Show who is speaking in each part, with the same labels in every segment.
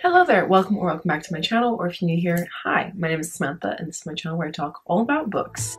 Speaker 1: Hello there, welcome back to my channel, or if you're new here, hi, my name is Samantha and this is my channel where I talk all about books.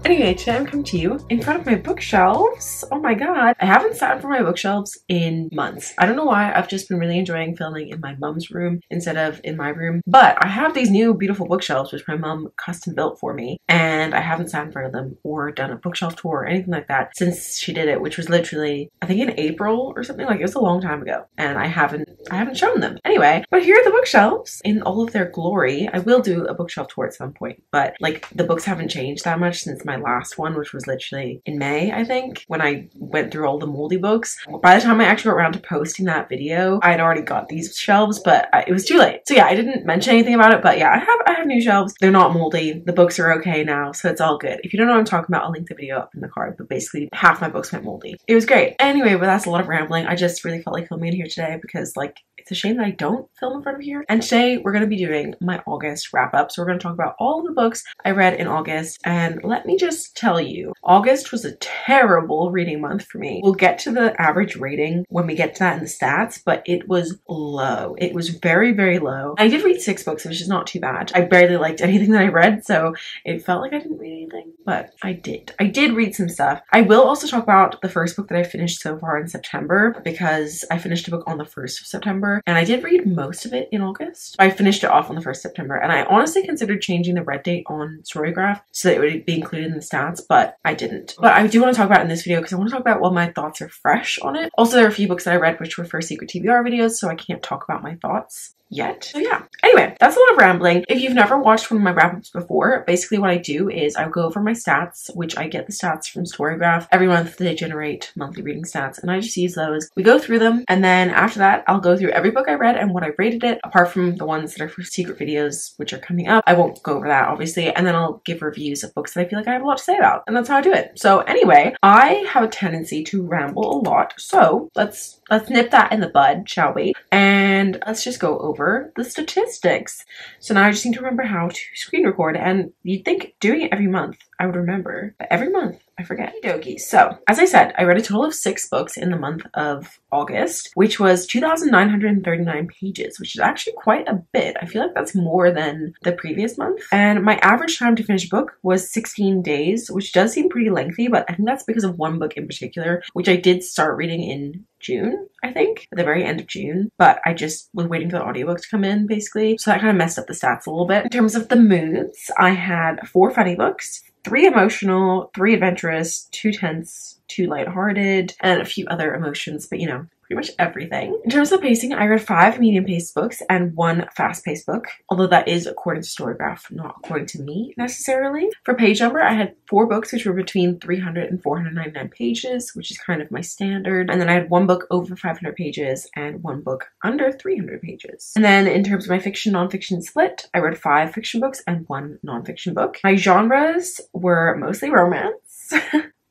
Speaker 1: Anyway, today I'm coming to you in front of my bookshelves. Oh my god, I haven't sat in front of my bookshelves in months. I don't know why, I've just been really enjoying filming in my mom's room instead of in my room. But I have these new beautiful bookshelves which my mom custom built for me, and I haven't sat in front of them or done a bookshelf tour or anything like that since she did it, which was literally, I think in April or something. Like, it was a long time ago, and I haven't shown them. Anyway, but here are the bookshelves in all of their glory. I will do a bookshelf tour at some point, but like the books haven't changed that much since my last one, which was literally in May, I think, when I went through all the moldy books. By the time I actually got around to posting that video, I had already got these shelves, but it was too late. So yeah, I didn't mention anything about it, but yeah, I have new shelves. They're not moldy. The books are okay now, so it's all good. If you don't know what I'm talking about, I'll link the video up in the card, but basically half my books went moldy. It was great. Anyway, but that's a lot of rambling. I just really felt like filming in here today because, like, it's a shame that I don't film in front of here. And today we're going to be doing my August wrap up. So we're going to talk about all of the books I read in August. And let me just tell you, August was a terrible reading month for me. We'll get to the average rating when we get to that in the stats, but it was low. It was very, very low. I did read 6 books, which is not too bad. I barely liked anything that I read, so it felt like I didn't read anything, but I did. I did read some stuff. I will also talk about the first book that I finished so far in September, because I finished a book on the 1st of September. And I did read most of it in August. I finished it off on the 1st of September, and I honestly considered changing the read date on Storygraph so that it would be included in the stats, but I didn't. But I do want to talk about it in this video because I want to talk about what my thoughts are fresh on it. Also, there are a few books that I read which were for secret TBR videos, so I can't talk about my thoughts yet. So yeah. Anyway, that's a lot of rambling. If you've never watched one of my wrap-ups before, basically what I do is I go over my stats, which I get the stats from Storygraph. Every month they generate monthly reading stats, and I just use those. We go through them, and then after that, I'll go through every book I read and what I rated it, apart from the ones that are for secret videos, which are coming up. I won't go over that, obviously, and then I'll give reviews of books that I feel like I have a lot to say about, and that's how I do it. So anyway, I have a tendency to ramble a lot, so let's nip that in the bud, shall we? And let's just go over the statistics. So now I just need to remember how to screen record, and you'd think doing it every month I would remember, but every month I forget. Okie. So as I said, I read a total of 6 books in the month of August, which was 2,939 pages, which is actually quite a bit. I feel like that's more than the previous month. And my average time to finish a book was 16 days, which does seem pretty lengthy, but I think that's because of one book in particular, which I did start reading in June, I think, at the very end of June, but I just was waiting for the audiobook to come in, basically. So that kind of messed up the stats a little bit. In terms of the moods, I had 4 funny books, 3 emotional, 3 adventurous, 2 tense, 2 lighthearted, and a few other emotions, but you know, pretty much everything. In terms of pacing, I read 5 medium-paced books and 1 fast-paced book, although that is according to Storygraph, not according to me necessarily. For page number, I had 4 books which were between 300 and 499 pages, which is kind of my standard. And then I had 1 book over 500 pages and 1 book under 300 pages. And then in terms of my fiction-nonfiction split, I read 5 fiction books and 1 nonfiction book. My genres were mostly romance.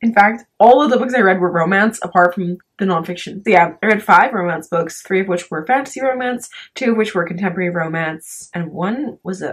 Speaker 1: In fact, all of the books I read were romance apart from the nonfiction. So yeah, I read 5 romance books, 3 of which were fantasy romance, 2 of which were contemporary romance, and 1 was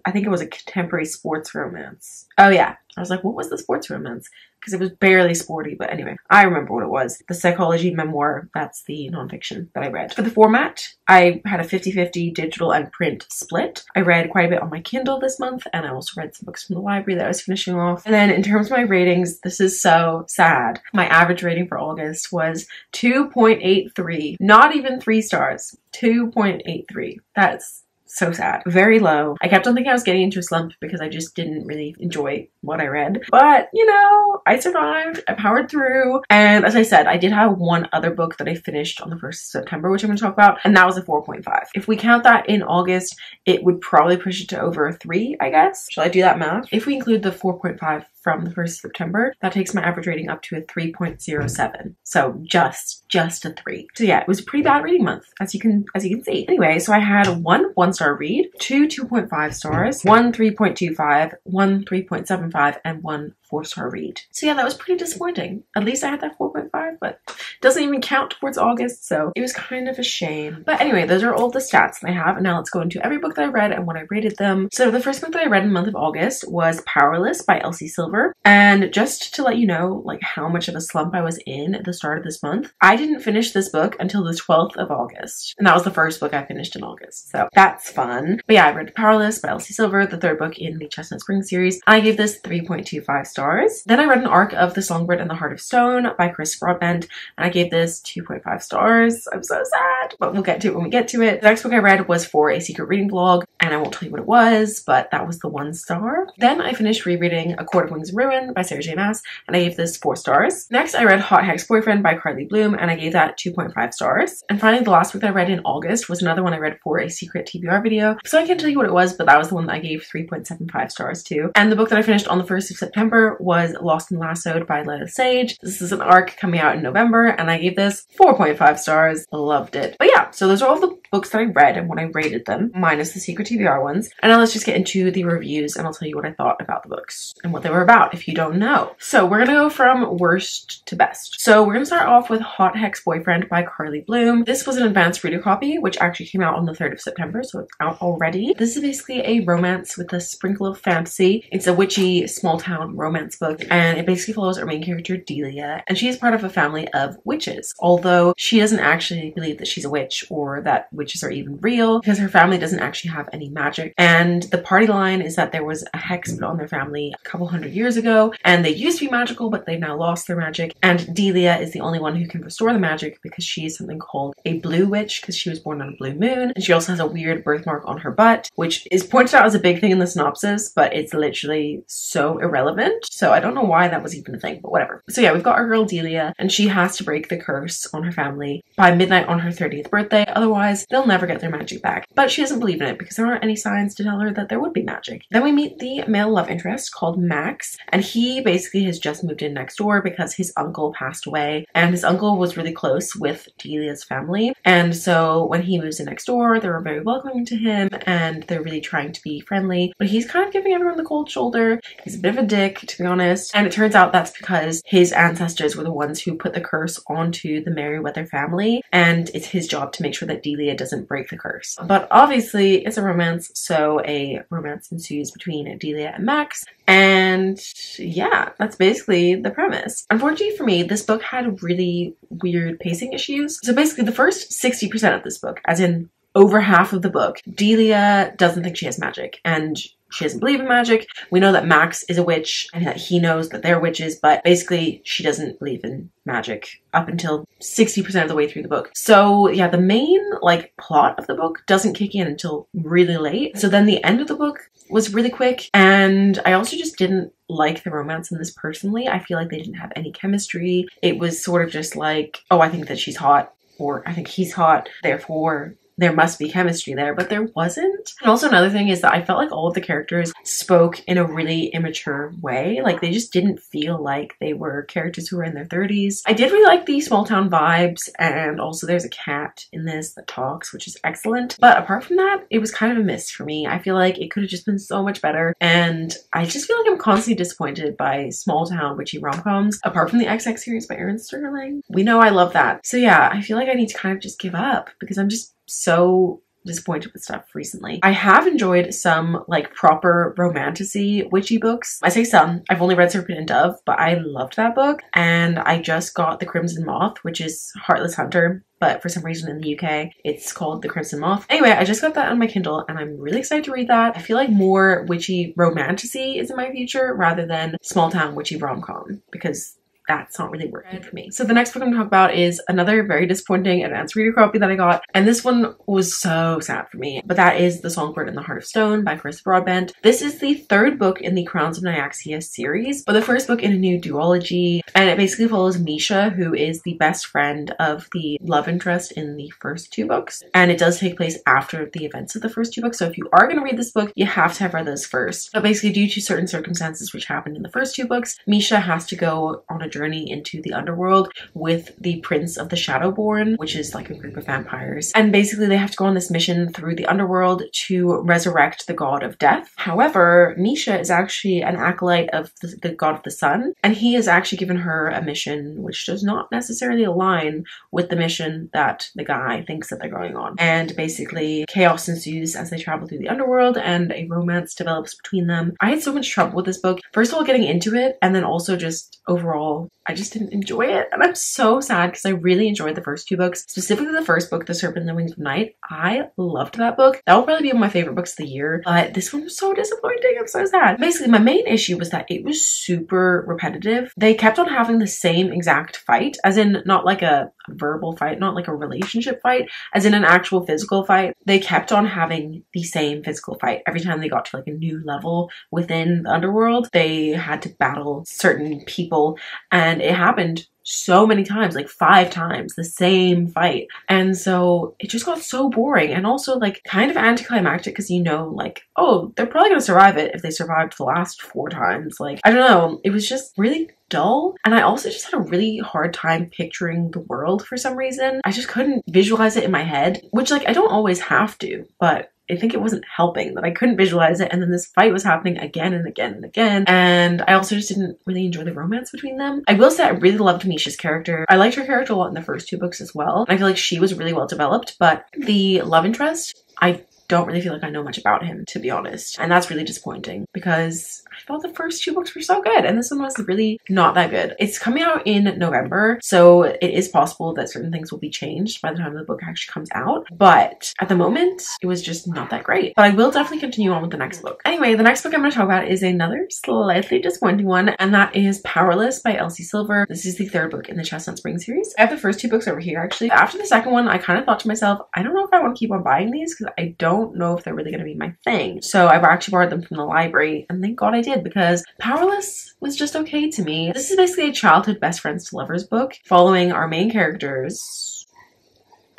Speaker 1: I think it was a contemporary sports romance. Oh yeah, I was like, what was the sports romance? Because it was barely sporty, but anyway, I remember what it was. The psychology memoir, that's the nonfiction that I read. For the format, I had a 50-50 digital and print split. I read quite a bit on my Kindle this month, and I also read some books from the library that I was finishing off. And then in terms of my ratings, this is so sad. My average rating for August was 2.83. Not even 3 stars. 2.83. That's so sad. Very low. I kept on thinking I was getting into a slump because I just didn't really enjoy what I read. But, you know, I survived. I powered through. And as I said, I did have 1 other book that I finished on the 1st of September, which I'm going to talk about, and that was a 4.5. If we count that in August, it would probably push it to over 3, I guess. Shall I do that math? If we include the 4.5 from the 1st of September, that takes my average rating up to a 3.07. So just a 3. So yeah, it was a pretty bad reading month, as you can see. Anyway, so I had 1 1-star read, 2 2.5 stars, 1 3.25, 1 3.75, and 1 4-star read. So yeah, that was pretty disappointing. At least I had that 4.5, but it doesn't even count towards August, so it was kind of a shame. But anyway, those are all the stats that I have, and now let's go into every book that I read and what I rated them. So the first book that I read in the month of August was Powerless by Elsie Silver, and just to let you know like how much of a slump I was in at the start of this month, I didn't finish this book until the 12th of August, and that was the first book I finished in August, so that's fun. But yeah, I read Powerless by Elsie Silver, the third book in the Chestnut Spring series, and I gave this 3.25 stars. Then I read an arc of The Songbird and the Heart of Stone by Chris Broadbent, and I gave this 2.5 stars. I'm so sad, but we'll get to it when we get to it. The next book I read was for a secret reading vlog, and I won't tell you what it was, but that was the 1 star. Then I finished rereading A Court of Wings and Ruin by Sarah J Maas, and I gave this 4 stars. Next, I read Hot Hex Boyfriend by Carly Bloom, and I gave that 2.5 stars. And finally, the last book that I read in August was another one I read for a secret TBR video, so I can't tell you what it was, but that was the one that I gave 3.75 stars to. And the book that I finished on the 1st of September was Lost and Lassoed by Lassoed. This is an arc coming out in November, and I gave this 4.5 stars. Loved it. But yeah, so those are all the books that I read and what I rated them, minus the secret TBR ones. And now let's just get into the reviews, and I'll tell you what I thought about the books and what they were about if you don't know. So we're gonna go from worst to best. So we're gonna start off with Hot Hex Boyfriend by Carly Bloom. This was an advanced reader copy, which actually came out on the 3rd of September, so it's out already. This is basically a romance with a sprinkle of fantasy. It's a witchy small town romance book, and it basically follows our main character Delia, and she is part of a family of witches, although she doesn't actually believe that she's a witch or that witches are even real, because her family doesn't actually have any magic. And the party line is that there was a hex put on their family a couple hundred years ago, and they used to be magical, but they've now lost their magic, and Delia is the only one who can restore the magic because she is something called a blue witch, because she was born on a blue moon, and she also has a weird birthmark on her butt, which is pointed out as a big thing in the synopsis, but it's literally so irrelevant, so I don't know why that was even a thing, but whatever. So yeah, we've got our girl Delia, and she has to break the curse on her family by midnight on her 30th birthday, otherwise they'll never get their magic back. But she doesn't believe in it because there aren't any signs to tell her that there would be magic. Then we meet the male love interest called Max, and he basically has just moved in next door because his uncle passed away, and his uncle was really close with Delia's family, and so when he moves in next door, they were very welcoming to him, and they're really trying to be friendly, but he's kind of giving everyone the cold shoulder. He's a bit of a dick, to be honest, and it turns out that's because his ancestors were the ones who put the curse onto the Merriweather family, and it's his job to make sure that Delia doesn't break the curse. But obviously it's a romance, so a romance ensues between Delia and Max, and yeah, that's basically the premise. Unfortunately for me, this book had really weird pacing issues. So basically the first 60% of this book, as in over half of the book, Delia doesn't think she has magic, and she doesn't believe in magic. We know that Max is a witch and that he knows that they're witches, but basically she doesn't believe in magic up until 60% of the way through the book. So yeah, the main like plot of the book doesn't kick in until really late. So then the end of the book was really quick, and I also just didn't like the romance in this personally. I feel like they didn't have any chemistry. It was sort of just like, oh, I think that she's hot, or I think he's hot, therefore there must be chemistry there, but there wasn't. And also another thing is that I felt like all of the characters spoke in a really immature way. Like they just didn't feel like they were characters who were in their 30s. I did really like the small town vibes, and also there's a cat in this that talks, which is excellent. But apart from that, it was kind of a miss for me. I feel like it could have just been so much better, and I just feel like I'm constantly disappointed by small town witchy rom-coms, apart from the XX series by Erin Sterling. We know I love that. So yeah, I feel like I need to kind of just give up because I'm just so disappointed with stuff recently. I have enjoyed some like proper romantasy witchy books. I say some. I've only read Serpent and Dove, but I loved that book. And I just got The Crimson Moth, which is Heartless Hunter, but for some reason in the UK it's called The Crimson Moth. Anyway, I just got that on my Kindle and I'm really excited to read that. I feel like more witchy romantasy is in my future rather than small town witchy rom-com, because that's not really working for me. So the next book I'm going to talk about is another very disappointing advanced reader copy that I got, and this one was so sad for me, but that is The Songbird and the Heart of Stone by Chris Broadbent. This is the third book in the Crowns of Nyaxia series, but the first book in a new duology, and it basically follows Misha, who is the best friend of the love interest in the first 2 books, and it does take place after the events of the first 2 books, so if you are going to read this book, you have to have read those first. But basically, due to certain circumstances which happened in the first 2 books, Misha has to go on a journey journey into the underworld with the Prince of the Shadowborn, which is like a group of vampires. And basically they have to go on this mission through the underworld to resurrect the god of death. However, Misha is actually an acolyte of the god of the sun, and he has actually given her a mission which does not necessarily align with the mission that the guy thinks that they're going on. And basically chaos ensues as they travel through the underworld and a romance develops between them. I had so much trouble with this book. First of all, getting into it, and then also just overall, I just didn't enjoy it. And I'm so sad because I really enjoyed the first two books, specifically the first book, The Serpent and the Wings of Night. I loved that book. That will probably be one of my favorite books of the year, but this one was so disappointing. I'm so sad. Basically, my main issue was that it was super repetitive. They kept on having the same exact fight, as in not like a verbal fight, not like a relationship fight, as in an actual physical fight. They kept on having the same physical fight. Every time they got to like a new level within the underworld, they had to battle certain people, and it happened so many times, like 5 times, the same fight. And so it just got so boring and also like kind of anticlimactic because you know, like, oh, they're probably gonna survive it if they survived the last 4 times. Like, I don't know, it was just really dull. And I also just had a really hard time picturing the world for some reason. I just couldn't visualize it in my head, which like I don't always have to, but I think it wasn't helping that I couldn't visualize it, and then this fight was happening again and again and again, and I also just didn't really enjoy the romance between them. I will say I really loved Misha's character. I liked her character a lot in the first 2 books as well. I feel like she was really well developed, but the love interest, I don't really feel like I know much about him, to be honest. And that's really disappointing because I thought the first 2 books were so good and this one was really not that good. It's coming out in November, so it is possible that certain things will be changed by the time the book actually comes out. But at the moment, it was just not that great. But I will definitely continue on with the next book. Anyway, the next book I'm going to talk about is another slightly disappointing one, and that is Powerless by Elsie Silver. This is the 3rd book in the Chestnut Spring series. I have the first 2 books over here actually. After the second one, I kind of thought to myself, I don't know if I want to keep on buying these because I don't know if they're really going to be my thing. So I actually borrowed them from the library, and thank God I did because Powerless was just okay to me. This is basically a childhood best friends to lovers book following our main characters.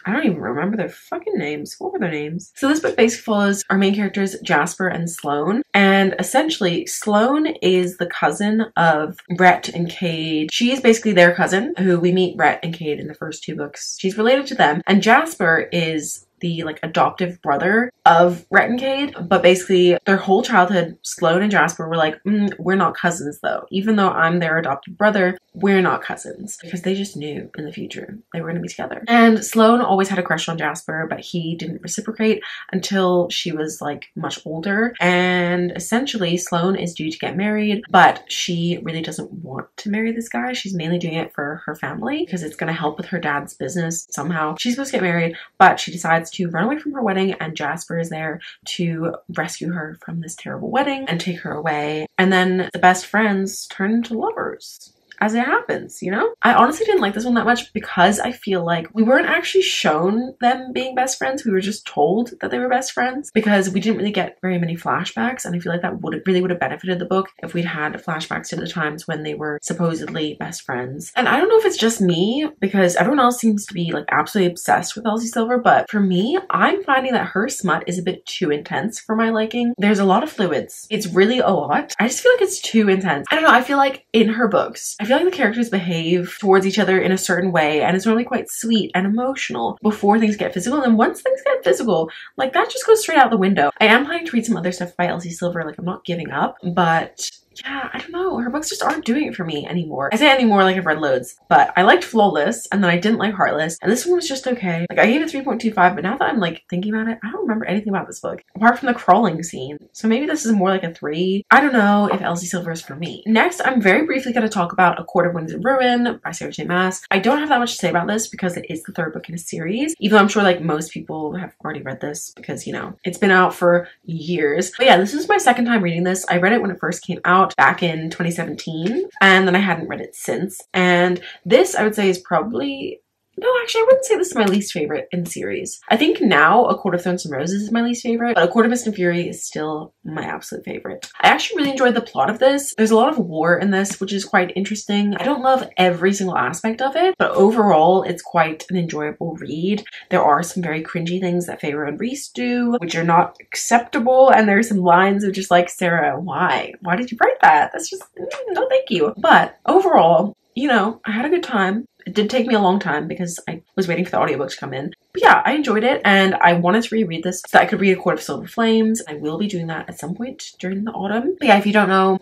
Speaker 1: I don't even remember their fucking names. What were their names? So this book basically follows our main characters, Jasper and Sloane. And essentially, Sloane is the cousin of Brett and Cade. She is basically their cousin, who we meet Brett and Cade in the first 2 books. She's related to them. And Jasper is the like adoptive brother of Rhett and Cade, but basically their whole childhood, Sloane and Jasper were like, we're not cousins though. Even though I'm their adopted brother, we're not cousins, because they just knew in the future they were going to be together. And Sloane always had a crush on Jasper, but he didn't reciprocate until she was like much older. And essentially Sloane is due to get married, but she really doesn't want to marry this guy. She's mainly doing it for her family because it's going to help with her dad's business somehow. She's supposed to get married, but she decides to run away from her wedding, and Jasper is there to rescue her from this terrible wedding and take her away. And then the best friends turn into lovers. As it happens, you know? I honestly didn't like this one that much because I feel like we weren't actually shown them being best friends. We were just told that they were best friends because we didn't really get very many flashbacks, and I feel like that really would have benefited the book if we'd had flashbacks to the times when they were supposedly best friends. And I don't know if it's just me because everyone else seems to be like absolutely obsessed with Elsie Silver, but for me, I'm finding that her smut is a bit too intense for my liking. There's a lot of fluids. It's really a lot. I just feel like it's too intense. I don't know, I feel like in her books, I feel like the characters behave towards each other in a certain way, and it's normally quite sweet and emotional before things get physical, and then once things get physical, like that just goes straight out the window. I am planning to read some other stuff by Elsie Silver, like I'm not giving up, but yeah, I don't know. Her books just aren't doing it for me anymore. I say anymore like I've read loads, but I liked Flawless, and then I didn't like Heartless, and this one was just okay. Like I gave it 3.25, but now that I'm like thinking about it, I don't remember anything about this book apart from the crawling scene. So maybe this is more like a 3. I don't know if Elsie Silver is for me. Next, I'm very briefly going to talk about A Court of Winds and Ruin by Sarah J. Maas. I don't have that much to say about this because it is the 3rd book in a series, even though I'm sure like most people have already read this because, you know, it's been out for years. But yeah, this is my 2nd time reading this. I read it when it first came out back in 2017, and then I hadn't read it since. And this, I would say, is probably... No, actually, I wouldn't say this is my least favorite in the series. I think now A Court of Thorns and Roses is my least favorite, but A Court of Mist and Fury is still my absolute favorite. I actually really enjoyed the plot of this. There's a lot of war in this, which is quite interesting. I don't love every single aspect of it, but overall, it's quite an enjoyable read. There are some very cringy things that Feyre and Rhys do, which are not acceptable, and there's some lines of just like, Sarah, why? Why did you write that? That's just, no thank you. But overall, you know, I had a good time. It did take me a long time because I was waiting for the audiobook to come in. But yeah, I enjoyed it, and I wanted to reread this so that I could read A Court of Silver Flames. I will be doing that at some point during the autumn. But yeah, if you don't know,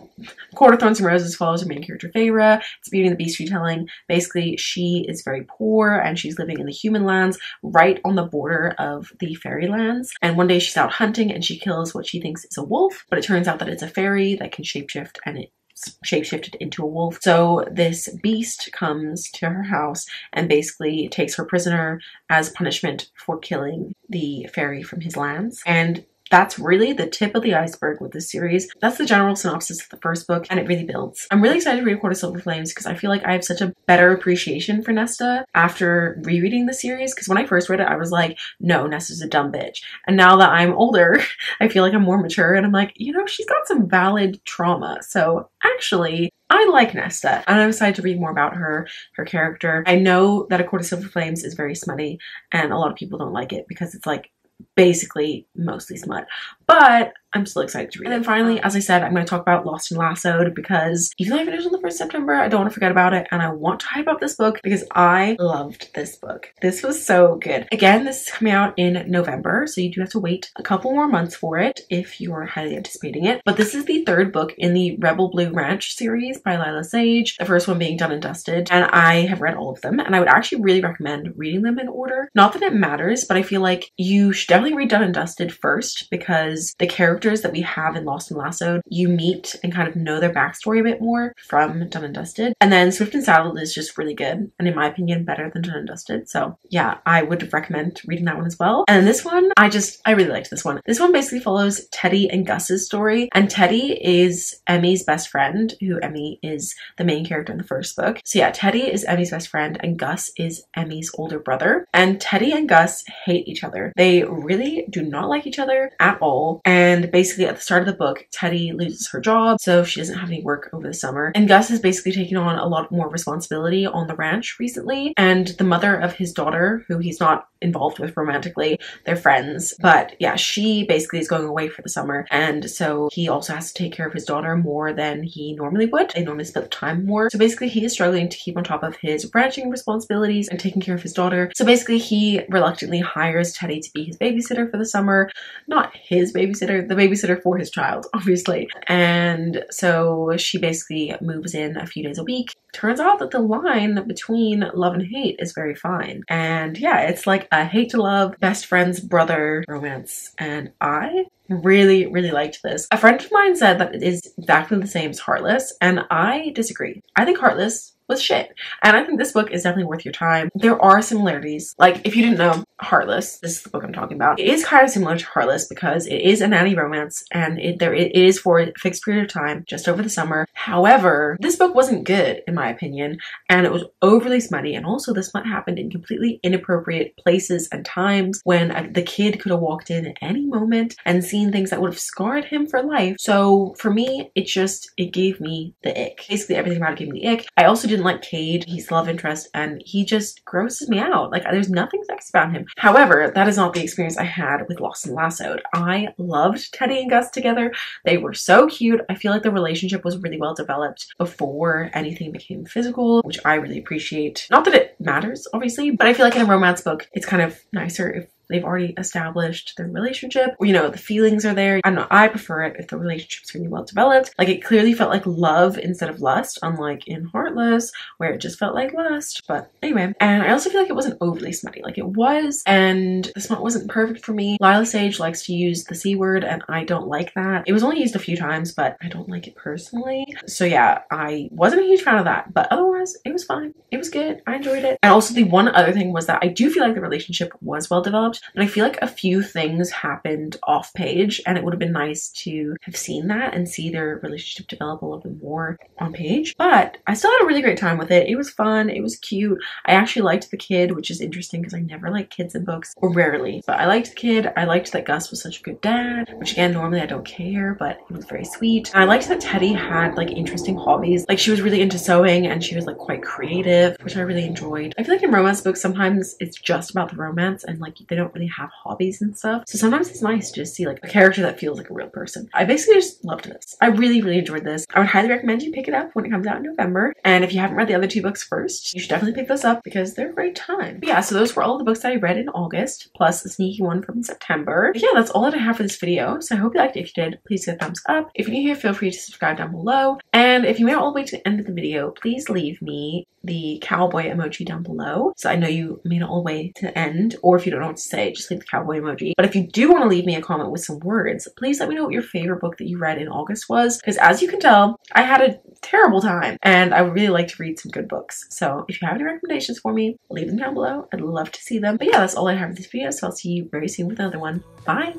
Speaker 1: Court of Thorns and Roses follows our main character Feyre. It's Beauty and the Beast retelling. Basically, she is very poor and she's living in the human lands right on the border of the fairy lands. And one day she's out hunting and she kills what she thinks is a wolf, but it turns out that it's a fairy that can shapeshift, and it shapeshifted into a wolf. So this beast comes to her house and basically takes her prisoner as punishment for killing the fairy from his lands. And that's really the tip of the iceberg with this series. That's the general synopsis of the first book, and it really builds. I'm really excited to read A Court of Silver Flames because I feel like I have such a better appreciation for Nesta after rereading the series. Because when I first read it, I was like, no, Nesta's a dumb bitch. And now that I'm older, I feel like I'm more mature, and I'm like, you know, she's got some valid trauma. So actually, I like Nesta, and I'm excited to read more about her character. I know that A Court of Silver Flames is very smutty, and a lot of people don't like it because it's like basically mostly smut, but I'm still excited to read it. And then finally, as I said, I'm going to talk about Lost and Lassoed because even though I finished on the 1st of September, I don't want to forget about it, and I want to hype up this book because I loved this book. This was so good. Again, this is coming out in November, so you do have to wait a couple more months for it if you're highly anticipating it. But this is the 3rd book in the Rebel Blue Ranch series by Lila Sage, the first one being Done and Dusted, and I have read all of them, and I would actually really recommend reading them in order. Not that it matters, but I feel like you should definitely read Done and Dusted first because the characters that we have in Lost and Lassoed, you meet and kind of know their backstory a bit more from Done and Dusted. And then Swift and Saddled is just really good, and in my opinion, better than Done and Dusted. So yeah, I would recommend reading that one as well. And this one, I really liked this one. This one basically follows Teddy and Gus's story, and Teddy is Emmy's best friend, who Emmy is the main character in the first book. So yeah, Teddy is Emmy's best friend, and Gus is Emmy's older brother. And Teddy and Gus hate each other. They really do not like each other at all. And basically at the start of the book, Teddy loses her job, so she doesn't have any work over the summer. And Gus has basically taken on a lot more responsibility on the ranch recently. And the mother of his daughter, who he's not involved with romantically, they're friends, but yeah, she basically is going away for the summer, and so he also has to take care of his daughter more than he normally would. They normally split the time more, so basically he is struggling to keep on top of his ranching responsibilities and taking care of his daughter. So basically he reluctantly hires Teddy to be his babysitter for the summer. Not his babysitter, the babysitter for his child, obviously. And so she basically moves in a few days a week. Turns out that the line between love and hate is very fine, and yeah, it's like a hate to love, best friend's brother romance, and I really liked this. A friend of mine said that it is exactly the same as Heartless, and I disagree. I think Heartless was shit, and I think this book is definitely worth your time. There are similarities. Like, if you didn't know, Heartless, this is the book I'm talking about, it is kind of similar to Heartless because it is a nanny romance, and it is for a fixed period of time, just over the summer. However, this book wasn't good in my opinion, and it was overly smutty, and also the smut happened in completely inappropriate places and times when the kid could have walked in at any moment and seen things that would have scarred him for life. So for me, it gave me the ick. Basically everything about it gave me the ick. I also didn't like Cade, he's the love interest, and he just grosses me out. Like, there's nothing sexy about him. However, that is not the experience I had with Lost and Lassoed. I loved Teddy and Gus together. They were so cute. I feel like the relationship was really well developed before anything became physical, which I really appreciate. Not that it matters, obviously, but I feel like in a romance book, it's kind of nicer if they've already established their relationship, or, you know, the feelings are there. I don't know, I prefer it if the relationship's really well developed. Like, it clearly felt like love instead of lust, unlike in Heartless, where it just felt like lust. But anyway, and I also feel like it wasn't overly smutty. Like, it was, and the smut wasn't perfect for me. Lila Sage likes to use the C word, and I don't like that. It was only used a few times, but I don't like it personally. So yeah, I wasn't a huge fan of that, but otherwise, it was fine. It was good. I enjoyed it. And also the one other thing was that I do feel like the relationship was well developed, but I feel like a few things happened off page, and it would have been nice to have seen that and see their relationship develop a little bit more on page. But I still had a really great time with it. It was fun. It was cute. I actually liked the kid, which is interesting because I never like kids in books, or rarely. But I liked the kid. I liked that Gus was such a good dad, which again, normally I don't care, but it was very sweet. And I liked that Teddy had like interesting hobbies. Like, she was really into sewing, and she was like quite creative, which I really enjoyed. I feel like in romance books, sometimes it's just about the romance, and like they don't don't really have hobbies and stuff. So sometimes it's nice to just see like a character that feels like a real person. I basically just loved this. I really, really enjoyed this. I would highly recommend you pick it up when it comes out in November. And if you haven't read the other 2 books first, you should definitely pick those up because they're a great time. But yeah, so those were all the books that I read in August, plus the sneaky one from September. But yeah, that's all that I have for this video. So I hope you liked it. If you did, please give a thumbs up. If you're new here, feel free to subscribe down below. And if you made it all the way to the end of the video, please leave me the cowboy emoji down below. So I know you made it all the way to the end, or if you don't know what to say, just leave the cowboy emoji. But if you do want to leave me a comment with some words, please let me know what your favorite book that you read in August was, because as you can tell, I had a terrible time and I would really like to read some good books. So if you have any recommendations for me, leave them down below. I'd love to see them. But yeah, that's all I have for this video, so I'll see you very soon with another one. Bye!